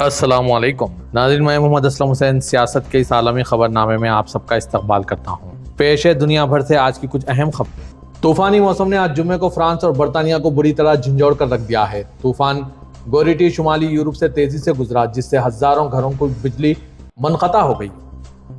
अस्सलाम वालेकुम नाज़रीन, मैं मोहम्मद असलम हुसैन सियासत के इस आलमी खबरनामे में आप सबका इस्तकबाल करता हूँ। पेश है दुनिया भर से आज की कुछ अहम खबर। तूफानी मौसम ने आज जुम्मे को फ्रांस और बरतानिया को बुरी तरह झंझोड़ कर रख दिया है। तूफान गोरिटी शुमाली यूरोप से तेजी से गुजरा, जिससे हजारों घरों को बिजली मुनक़ता हो गई।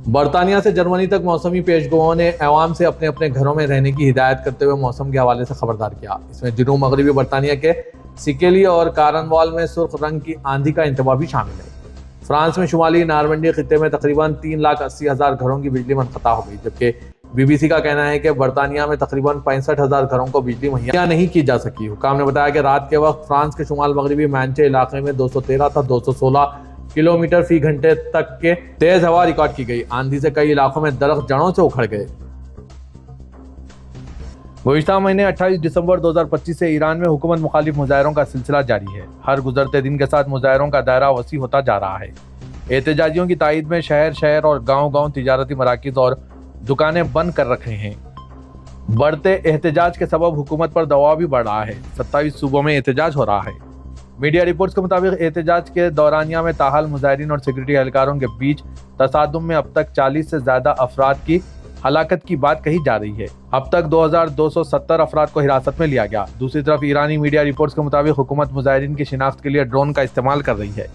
बरतानिया से जर्मनी तक मौसमी पेशगोओं ने अवाम से अपने अपने घरों में रहने की हिदायत करते हुए मौसम के हवाले से खबरदार किया। इसमें जनूब मगरबी बरतानिया के सिकेली और कारनवाल में सुर्ख रंग की आंधी का इंतबा भी शामिल है। फ्रांस में शुमाली नारमंडी खित्ते में तकरीबन 3,80,000 घरों की बिजली मुनक़ता हो गई, जबकि BBC का कहना है कि बरतानिया में तकरीबन 65,000 घरों को बिजली मुहैया नहीं की जा सकी। हुकाम ने बताया कि रात के वक्त फ्रांस के शुमाल मगरबी मैंचे इलाके में 213 था 216 किलोमीटर फी घंटे तक के तेज हवा रिकॉर्ड की गई। आंधी से कई इलाकों में दरख्त जड़ों से उखड़ गए। गुज़िश्ता महीने 28 दिसंबर 2025 से ईरान में हुकूमत मुखालिफ मुजाहरों का सिलसिला जारी है। हर गुजरते दिन के साथ मुजाहरों का दायरा वसी होता जा रहा है। एहतजाजियों की तायद में शहर शहर और गांव गांव तिजारती मराकिज़ और दुकानें बंद कर रखे हैं। बढ़ते एहतजाज के सबब हुकूमत पर दबाव भी बढ़ रहा है। 27 सूबों में एहतजाज हो रहा है। मीडिया रिपोर्ट्स के मुताबिक एहतजाज के दौरानिया में ताहाल मुजाहिरीन और सिक्योरिटी एहलकारों के बीच तसादुम में अब तक 40 से ज्यादा अफराद की हलाकत की बात कही जा रही है। अब तक 2,270 अफराद को हिरासत में लिया गया। दूसरी तरफ ईरानी मीडिया रिपोर्ट्स के मुताबिक हुकूमत मुजाहिरीन की शिनाख्त के लिए ड्रोन का इस्तेमाल कर रही है।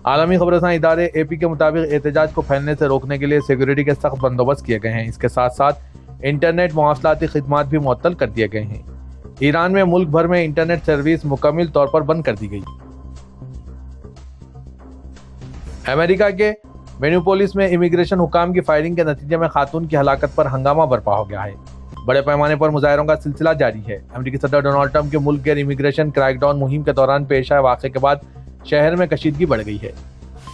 आलमी खबरसां इदारे AP के मुताबिक एहतजाज को फैलने से रोकने के लिए सिक्योरिटी के सख्त बंदोबस्त किए गए हैं। इसके साथ साथ इंटरनेट मवासलाती खिदमात भी मुअत्तल कर दिए गए हैं। ईरान में मुल्क भर में इंटरनेट सर्विस मुकम्मल तौर पर बंद कर दी गई। अमेरिका के मिनियोपोलिस में इमिग्रेशन हुकाम की फायरिंग के नतीजे में खातून की हलाकत पर हंगामा बरपा हो गया है। बड़े पैमाने पर मुजाहरों का सिलसिला जारी है। अमेरिकी सदर डोनाल्ड ट्रंप के मुल्क गैर इमिग्रेशन क्रैकडाउन मुहिम के दौरान पेश आए वाक़े के बाद शहर में कशीदगी बढ़ गई है।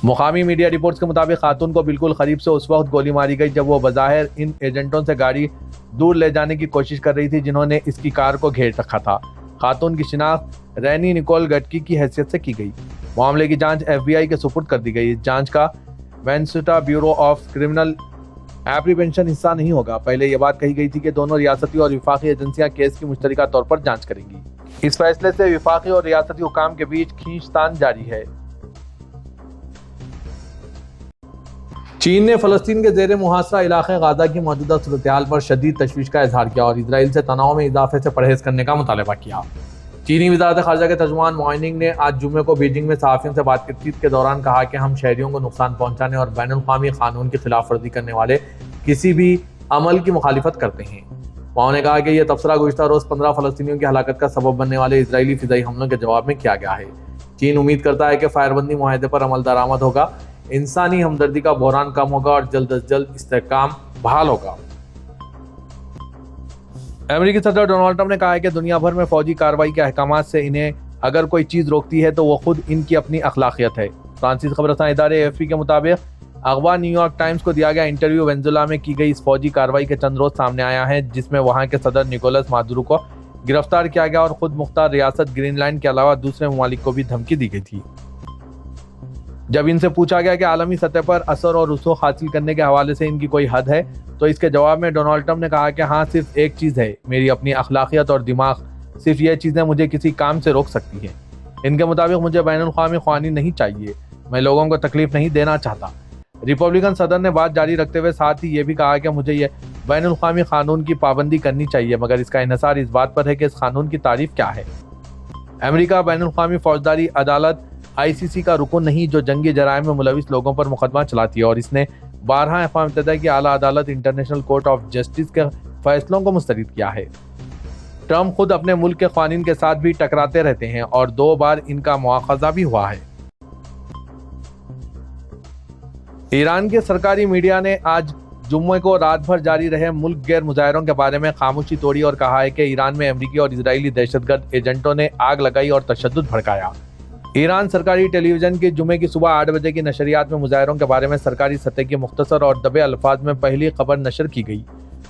मुकामी मीडिया रिपोर्ट्स के मुताबिक खातून को बिल्कुल करीब से उस वक्त गोली मारी गई जब वो बज़ाहिर इन एजेंटों से गाड़ी दूर ले जाने की कोशिश कर रही थी, जिन्होंने इसकी कार को घेर रखा था। खातून की शिनाख्त रैनी निकोल गटकी की हैसियत से की गई। मामले की जांच FBI के सुपुर्द कर दी गई। इस जांच का Minnesota bureau of criminal apprehension हिस्सा नहीं होगा। पहले यह बात कही गई थी कि दोनों रियासती और विफाकी एजेंसियां केस की मुश्तरका तौर पर जांच करेंगी। इस फैसले से विफाकी और रियासती हुकाम के बीच खींचतान जारी है। चीन ने फलस्तीन के जेर मुहासरा इलाके गाजा की मौजूदा सूरत-ए-हाल पर शदीद तशवीश का इजहार किया और इजराइल से तनाव में इजाफे से परहेज करने का मुतालबा किया। चीनी वज़ारत ख़ारजा के तर्जुमान मोइनिंग ने आज जुम्मे को बीजिंग में सहाफ़ियों से बातचीत के दौरान कहा कि हम शहरियों को नुकसान पहुंचाने और बैनुल-अक़वामी कानून की खिलाफ वर्जी करने वाले किसी भी अमल की मुखालिफत करते हैं। वहाँ ने कहा कि यह तबसरा गुज़िश्ता रोज़ 15 फ़लस्तीनियों की हलाकत का सबब बनने वाले इजरायली फ़िज़ाई हमलों के जवाब में किया गया है। चीन उम्मीद करता है कि फायरबंदी मुआहदे पर अमल दरामद होगा, इंसानी हमदर्दी का बहरान कम होगा और जल्द अज जल्द इस्तेहकाम बहाल होगा। अमेरिकी सदर डोनाल्ड ट्रंप ने कहा है कि दुनिया भर में फौजी कार्रवाई के अहकामात से इन्हें अगर कोई चीज़ रोकती है तो वो खुद इनकी अपनी अखलाकियत है। फ्रांसीसी खबरसां इदारे AFP के मुताबिक अखबार न्यूयॉर्क टाइम्स को दिया गया इंटरव्यू वेनेजुएला में की गई इस फौजी कार्रवाई के चंद रोज सामने आया है, जिसमें वहाँ के सदर निकोलस मादुरो को गिरफ्तार किया गया और खुद मुख्तार रियासत ग्रीनलैंड के अलावा दूसरे ममालिक को भी धमकी दी गई थी। जब इनसे पूछा गया कि आलमी सतह पर असर और रसूख हासिल करने के हवाले से इनकी कोई हद है, तो इसके जवाब में डोनाल्ड ट्रंप ने कहा कि हाँ, सिर्फ एक चीज़ है, मेरी अपनी अखलाकियत और दिमाग। सिर्फ ये चीज़ें मुझे किसी काम से रोक सकती हैं। इनके मुताबिक मुझे बैनुल-अक़वामी क़वानीन नहीं चाहिए, मैं लोगों को तकलीफ नहीं देना चाहता। रिपब्लिकन सदर ने बात जारी रखते हुए साथ ही ये भी कहा कि मुझे ये बैनुल-अक़वामी कानून की पाबंदी करनी चाहिए, मगर इसका इन्हिसार इस बात पर है कि इस कानून की तारीफ क्या है। अमेरिका बैनुल-अक़वामी फौजदारी अदालत ICC का रुकन नहीं, जो जंगी जराइम में मुलविस लोगों पर मुकदमा चलाती है, और इसने 12 अक़वाम मुत्तहिदा की आला अदालत इंटरनेशनल कोर्ट ऑफ जस्टिस के फैसलों को मुस्तरद किया है। ट्रंप खुद अपने मुल्क के कानून के साथ भी टकराते रहते हैं और 2 बार इनका मुआखज़ा भी हुआ है। ईरान के सरकारी मीडिया ने आज जुम्मे को रात भर जारी रहे मुल्क गैर मुजाहरों के बारे में खामोशी तोड़ी और कहा है कि ईरान में अमरीकी और इजरायली दहशतगर्द एजेंटों ने आग लगाई और तशद्दुद भड़काया। ईरान सरकारी टेलीविजन की जुम्मे की सुबह 8 बजे की नशरियात में मुजाहरों के बारे में सरकारी सतह की मुख्तसर और दबे अल्फाज में पहली खबर नशर की गई।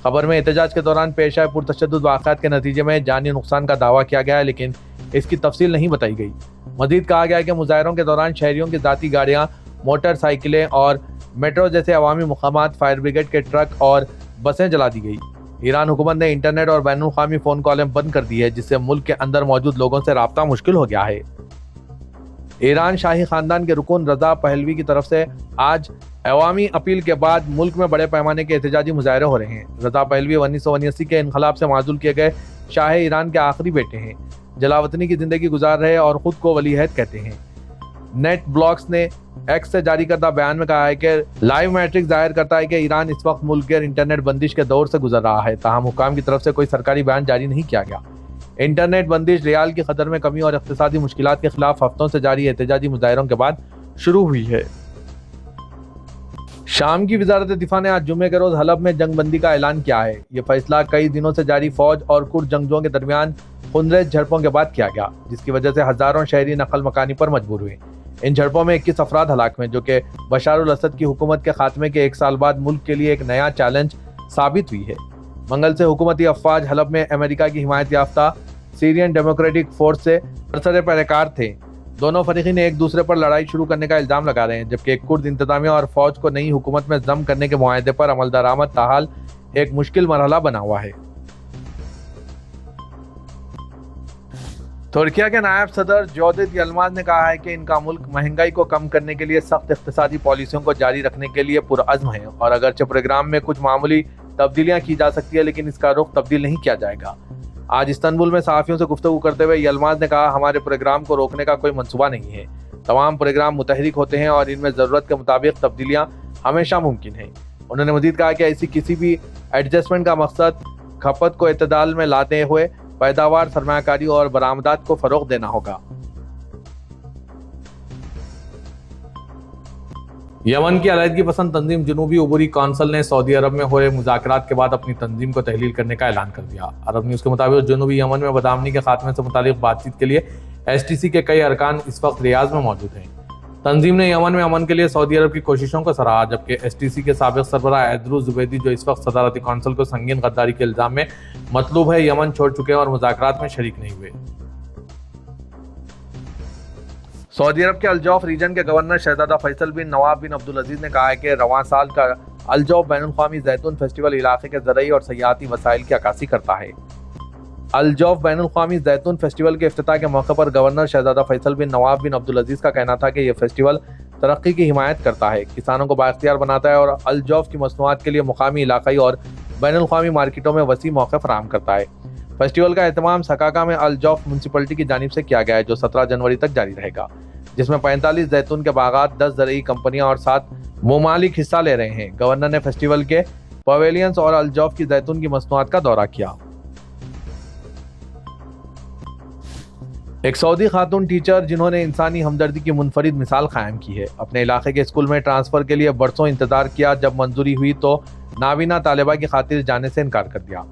खबर में एहतजाज के दौरान पेश आए पुरतशद्दुद वाक़यात के नतीजे में जानी नुकसान का दावा किया गया है, लेकिन इसकी तफसील नहीं बताई गई। मजीद कहा गया है कि मुजाहरों के दौरान शहरियों की ज़ाती गाड़ियाँ, मोटरसाइकिलें और मेट्रो जैसे अवामी मुकामात, फायर ब्रिगेड के ट्रक और बसें जला दी गई। ईरान हुकूमत ने इंटरनेट और बैनुल-अक़वामी फ़ोन कॉलें बंद कर दी है, जिससे मुल्क के अंदर मौजूद लोगों से रब्ता मुश्किल हो गया है। ईरान शाही खानदान के रुकन रजा पहलवी की तरफ से आज अवामी अपील के बाद मुल्क में बड़े पैमाने के एहतजाजी मुजाहरे हो रहे हैं। रजा पहलवी 1979 के इनकलाब से माजूल किए गए शाह ईरान के आखिरी बेटे हैं। जलावतनी की जिंदगी गुजार रहे और खुद को वलीअहद कहते हैं। नेट ब्लॉक्स ने एक्स से जारी करदा बयान में कहा है कि लाइव मैट्रिक्स जाहिर करता है कि ईरान इस वक्त मुल्क के इंटरनेट बंदिश के दौर से गुजर रहा है। ताहम हुक्काम की तरफ से कोई सरकारी बयान जारी नहीं किया गया। इंटरनेट बंदिश रियाल की कदर में कमी और इक्तिसादी मुश्किलात के खिलाफ हफ्तों से जारी एहतजाजी मुजाहरों के बाद शुरू हुई है। शाम की वजारत दिफा ने आज जुम्मे के रोज हलब में जंग बंदी का ऐलान किया है। ये फैसला कई दिनों से जारी फौज और कुर्द जंगजुओं के दरमियान खुंदरेज झड़पों के बाद किया गया, जिसकी वजह से हजारों शहरी नकल मकानी पर मजबूर हुए। इन झड़पों में 21 अफराद हलाक हुए, जो कि बशार अल असद की हुकूमत के खात्मे के 1 साल बाद मुल्क के लिए एक नया चैलेंज साबित हुई है। मंगल से हुकूमती अफवाज हलब में अमेरिका की हिमायत याफ्ता सीरियन डेमोक्रेटिक फोर्स से बरसरे पैरकार थे। दोनों फरीकीन एक दूसरे पर लड़ाई शुरू करने का इल्जाम लगा रहे हैं, जबकि एक कुर्द इंतजामिया और फौज को नई हुकूमत में जम करने के मुआहदे पर अमल दरामद ताहाल एक मुश्किल मरहला बना हुआ है। तुर्किया के नायब सदर जौदित यलमाज ने कहा है कि इनका मुल्क महंगाई को कम करने के लिए सख्त इक्तिसादी पॉलिसियों को जारी रखने के लिए पुरअज़्म है और अगरचे प्रोग्राम में कुछ मामूली तब्दीलियां की जा सकती है, लेकिन इसका रुख तब्दील नहीं किया जाएगा। आज इस्तांबुल में सहाफ़ियों से गुफ्तगू करते हुए यलमाज ने कहा, हमारे प्रोग्राम को रोकने का कोई मंसूबा नहीं है। तमाम प्रोग्राम मुतहरिक होते हैं और इनमें ज़रूरत के मुताबिक तब्दीलियां हमेशा मुमकिन हैं। उन्होंने मज़ीद कहा कि ऐसी किसी भी एडजस्टमेंट का मकसद खपत को इतदाल में लाते हुए पैदावार, सरमायाकारी और बरामदात को फरोग देना होगा। यमन की अलहदगी पसंद तंजीम जनूबी उबूरी कौंसिल ने सऊदी अरब में हो रहे मुज़ाकरात के बाद अपनी तंजीम को तहलील करने का ऐलान कर दिया। अरब न्यूज़ के मुताबिक जनूबी यमन में बदआमनी के खात्मे से मुतालिक बातचीत के लिए STC के कई अरकान इस वक्त रियाज में मौजूद हैं। तंजीम ने यमन में अमन के लिए सऊदी अरब की कोशिशों को सराहा, जबकि STC के साबिक सरबराह एद्रुस जुबैदी, जो इस वक्त सदारती कौंसिल को संगीन गद्दारी के इल्जाम में मतलूब है, यमन छोड़ चुके हैं और मुज़ाकरात में शरीक नहीं हुए। सऊदी अरब के अलजौफ रीजन के गवर्नर शहजादा फैसल बिन नवाब बिन अब्दुल अजीज ने कहा है कि रवां साल का अलजौफ बैनुल-अक़वामी जैतून फेस्टिवल इलाके के ज़रई और सयाहती वसाइल की अक्कासी करता है। अलजौफ बैनुल-अक़वामी जैतून फेस्टिवल के इफ्तिताह के मौके पर गवर्नर शहजादा फैसल बिन नवाब बिन अब्दुल अजीज का कहना था कि यह फेस्टिवल तरक्की की हिमायत करता है, किसानों को बाइख्तियार बनाता है और अलजौफ की मसनूआत के लिए मुकामी इलाकाई और बैनुल-अक़वामी मार्केटों में वसी मौके फराहम करता है। फेस्टिवल का एहतमाम सकाका में अलजौफ म्यूनसिपलिटी की जानिब से किया गया है, जो 17 जनवरी तक जारी रहेगा, जिसमें 45 जैतून के बागात, 10 ज़रई कंपनियां और 7 मुमालिक हिस्सा ले रहे हैं। गवर्नर ने फेस्टिवल के पवेलियंस और अलजौफ की जैतून की मसनूआत का दौरा किया। एक सऊदी खातून टीचर जिन्होंने इंसानी हमदर्दी की मुनफरिद मिसाल कायम की है, अपने इलाके के स्कूल में ट्रांसफ़र के लिए बरसों इंतजार किया। जब मंजूरी हुई तो नाबीना तालिबा की खातिर जाने से इनकार कर दिया।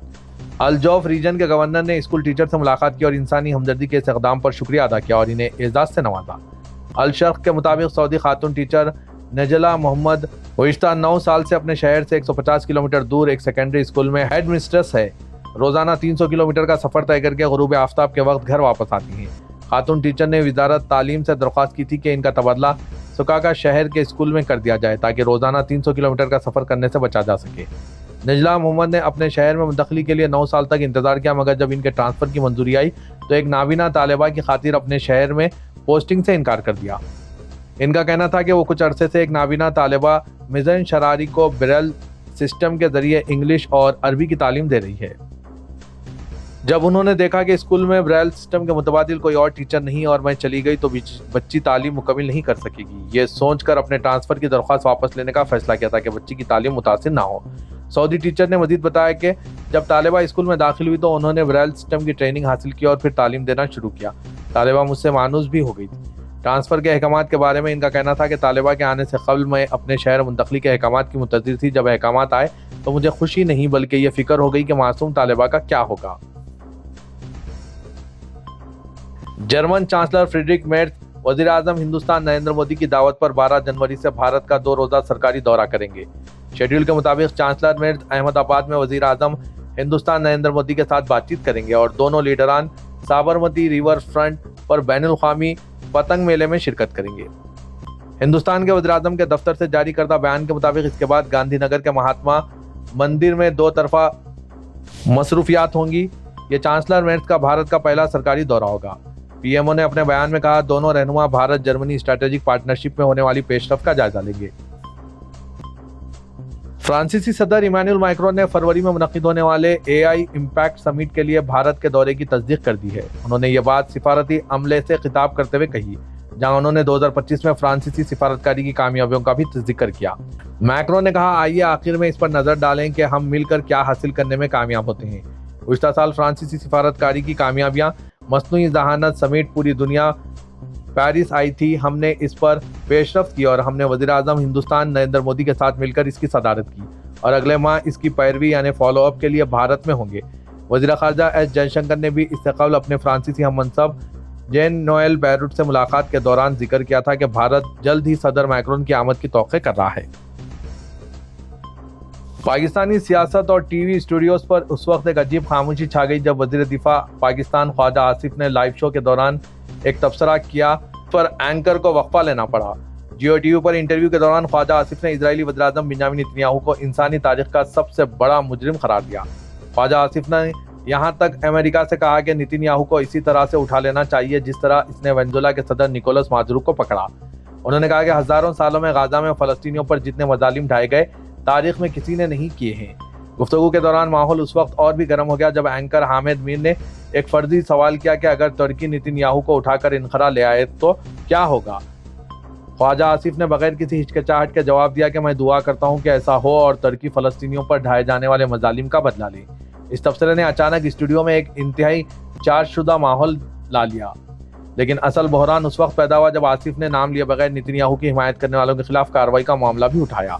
अलजौफ रीजन के गवर्नर ने स्कूल टीचर से मुलाकात की और इंसानी हमदर्दी के इस इक़दाम पर शुक्रिया अदा किया और इन्हें एजाज़ से नवाजा। अल-शर्क़ के मुताबिक सऊदी खातून टीचर नजला मोहम्मद गुज़िश्ता 9 साल से अपने शहर से 150 किलोमीटर दूर एक सेकेंडरी स्कूल में हेड मिस्ट्रेस है। रोज़ाना 300 किलोमीटर का सफ़र तय करके ग़ुरूब आफ्ताब के वक्त घर वापस आती हैं। खातून टीचर ने वजारत तालीम से दरख्वास्त की थी कि इनका तबादला सुकाका शहर के स्कूल में कर दिया जाए, ताकि रोज़ाना 300 किलोमीटर का सफ़र करने से बचा जा सके। नजला मोहम्मद ने अपने शहर में मुंतकली के लिए 9 साल तक इंतजार किया, मगर जब इनके ट्रांसफ़र की मंजूरी आई तो एक नाबीना तालिबा की खातिर अपने शहर में पोस्टिंग से इनकार कर दिया। इनका कहना था कि वो कुछ अरसे से एक नाबीना तालिबा मिज़न शरारी को ब्रेल सिस्टम के जरिए इंग्लिश और अरबी की तालीम दे रही है। जब उन्होंने देखा कि स्कूल में ब्रेल सिस्टम के मुतबादिल कोई और टीचर नहीं और मैं चली गई तो बच्ची तालीम मुकम्मल नहीं कर सकेगी, ये सोचकर अपने ट्रांसफ़र की दरख्वास्त वापस लेने का फैसला किया ताकि बच्ची की तालीम मुतासिर ना हो। सऊदी टीचर ने मजीद बताया कि जब तालिबा स्कूल में दाखिल हुई तो उन्होंने ब्रेल सिस्टम की ट्रेनिंग हासिल की और फिर तालीम देना शुरू किया। तालिबा मुझसे मानूस भी हो गई थी। ट्रांसफ़र के अहकामात के बारे में इनका कहना था कि तालिबा के आने से कबल मैं अपने शहर मुंतकली के अहकामात की मुंतज़िर थी। जब अहकामात आए तो मुझे खुशी नहीं बल्कि ये फ़िक्र हो गई कि मासूम तालिबा का क्या होगा। जर्मन चांसलर फ्रीडरिक मेर्ज वज़ीर आज़म हिंदुस्तान नरेंद्र मोदी की दावत पर 12 जनवरी से भारत का 2 रोज़ा सरकारी दौरा करेंगे। शेड्यूल के मुताबिक चांसलर मेर्ज अहमदाबाद में वज़ीर आज़म हिंदुस्तान नरेंद्र मोदी के साथ बातचीत करेंगे और दोनों लीडरान साबरमती रिवर फ्रंट पर बैनुल-अक़वामी पतंग मेले में शिरकत करेंगे। हिंदुस्तान के वज़ीर आज़म के दफ्तर से जारी करदा बयान के मुताबिक इसके बाद गांधीनगर के महात्मा मंदिर में 2 तरफा मसरूफियात होंगी। ये चांसलर मेर्ज का भारत का पहला सरकारी दौरा होगा। پی ایم او نے اپنے بیان میں کہا دونوں رہنما بھارت جرمنی اسٹریٹجک پارٹنرشپ میں ہونے والی پیش رفت کا جائزہ لیں گے۔ فرانسیسی صدر ایمانوئل میکرون نے فروری میں منعقد ہونے والے اے آئی امپیکٹ سمٹ کے لیے بھارت کے دورے کی تصدیق کر دی ہے۔ انہوں نے یہ بات سفارتی عملے سے خطاب کرتے ہوئے کہی، جہاں انہوں نے 2025 میں فرانسیسی سفارتکاری کی کامیابیوں کا بھی ذکر کیا۔ میکرون نے کہا آئیے آخر میں اس پر نظر ڈالیں کہ ہم مل کر کیا حاصل کرنے میں کامیاب ہوتے ہیں۔ گزشتہ سال فرانسیسی سفارتکاری کی کامیابیاں مصنوعی ذہانت سمیت پوری دنیا پیرس آئی تھی۔ ہم نے اس پر پیش رفت کی اور ہم نے وزیر اعظم ہندوستان نریندر مودی کے ساتھ مل کر اس کی صدارت کی اور اگلے ماہ اس کی پیروی یعنی فالو اپ کے لیے بھارت میں ہوں گے۔ وزیر خارجہ ایس جے شنکر نے بھی اس سے قبل اپنے فرانسیسی ہم منصب جین نوئل بیروٹ سے ملاقات کے دوران ذکر کیا تھا کہ بھارت جلد ہی صدر میکرون کی آمد کی توقع کر رہا ہے۔ پاکستانی سیاست اور ٹی وی اسٹوڈیوز پر اس وقت ایک عجیب خاموشی چھا گئی جب وزیر دفاع پاکستان خواجہ آصف نے لائیو شو کے دوران ایک تبصرہ کیا پر اینکر کو وقفہ لینا پڑا۔ جیو ٹی وی پر انٹرویو کے دوران خواجہ آصف نے اسرائیلی وزیر اعظم بنیامین نتنیاہو کو انسانی تاریخ کا سب سے بڑا مجرم قرار دیا۔ خواجہ آصف نے یہاں تک امریکہ سے کہا کہ نتنیاہو کو اسی طرح سے اٹھا لینا چاہیے جس طرح اس نے وینزویلا کے صدر نکولس مادورو کو پکڑا۔ انہوں نے کہا کہ ہزاروں سالوں میں غزہ میں فلسطینیوں پر جتنے مظالم ڈھائے گئے تاریخ میں کسی نے نہیں کیے ہیں۔ گفتگو کے دوران ماحول اس وقت اور بھی گرم ہو گیا جب اینکر حامد میر نے ایک فرضی سوال کیا کہ اگر ترکی نتنیاہو کو اٹھا کر انقرہ لے آئے تو کیا ہوگا۔ خواجہ آصف نے بغیر کسی ہچکچاہٹ کے جواب دیا کہ میں دعا کرتا ہوں کہ ایسا ہو اور ترکی فلسطینیوں پر ڈھائے جانے والے مظالم کا بدلہ لے۔ اس تبصرے نے اچانک اسٹوڈیو میں ایک انتہائی چارج شدہ ماحول لا لیا، لیکن اصل بحران اس وقت پیدا ہوا جب آصف نے نام لیے بغیر نتنیاہو کی حمایت کرنے والوں کے خلاف کارروائی کا معاملہ بھی اٹھایا۔